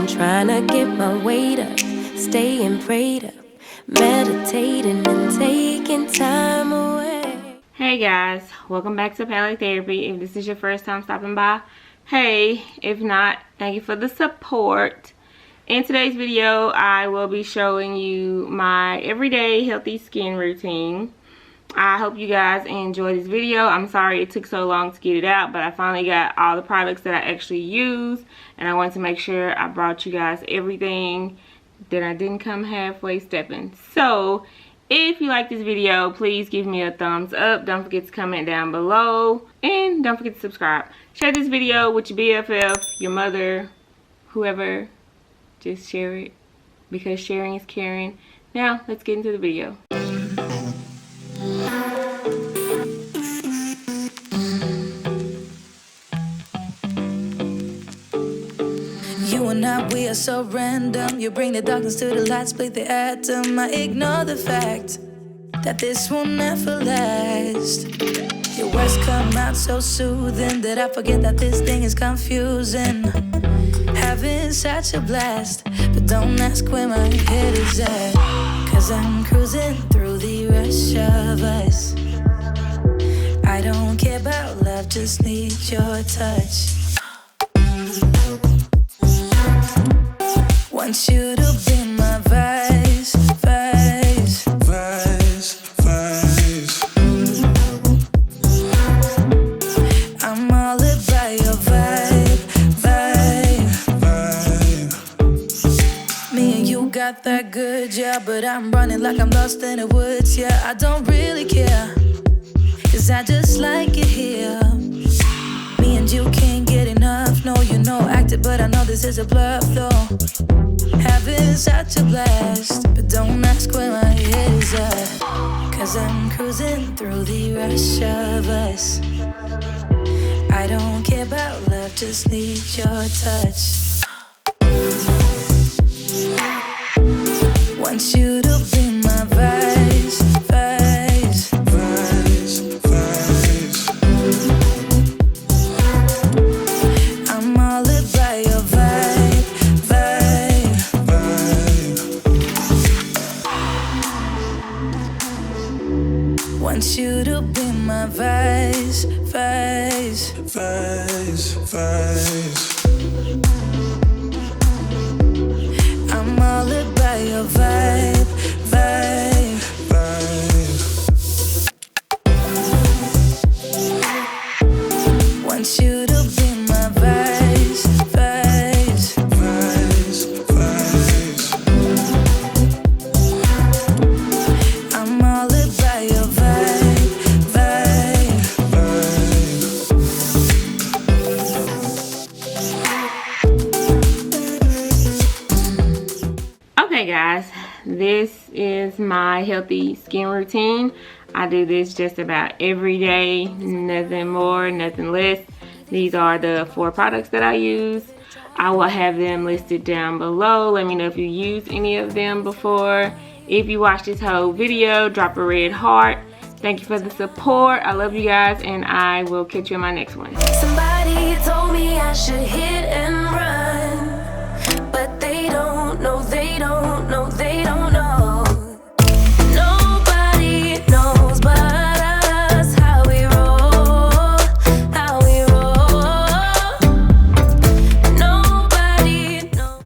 been trying to get my weight up, staying prayed up, meditating and taking time away. Hey guys, welcome back to Palette Therapy. If this is your first time stopping by, hey. If not, thank you for the support. In today's video, I will be showing you my everyday healthy skin routine. I hope you guys enjoy this video. I'm sorry it took so long to get it out, but I finally got all the products that I actually use, and I wanted to make sure I brought you guys everything, that I didn't come halfway stepping. So if you like this video, please give me a thumbs up. Don't forget to comment down below, and don't forget to subscribe. Share this video with your BFF, your mother, whoever. Just share it, because sharing is caring. Now let's get into the video. You and I, we are so random. You bring the darkness to the light, split the atom. I ignore the fact that this will never last. Your words come out so soothing that I forget that this thing is confusing. Having such a blast, but don't ask where my head is at. Cause I'm cruising through the rush of us. I don't care about love, just need your touch. Want you to be my vice, vice, vice, vice. I'm all about your vibe, vibe, vibe. Me and you got that good, yeah, but I'm running like I'm lost in the woods, yeah. I don't really care, cause I just like it here. Me and you can't get enough, no, you know, acted, but I know this is a bluff, though. Having such a blast, but don't ask where my head is at. Cause I'm cruising through the rush of us. I don't care about love, just need your touch. Want you to be my vice, vice, vice, vice. I'm all about your vibe, vibe, vibe. Want you to be my vice, vice, vice, vice. I'm all about your vibe, vibe, vibe. Want you to be my vice, vice, vice, vice. I'm all about your vibe, vibe, vibe. Okay guys, this is my healthy skin routine. I do this just about every day, nothing more, nothing less. These are the 4 products that I use. I will have them listed down below. Let me know if you used any of them before. If you watched this whole video, drop a red heart. Thank you for the support. I love you guys, and I will catch you in my next one. Somebody told me I should hit and run.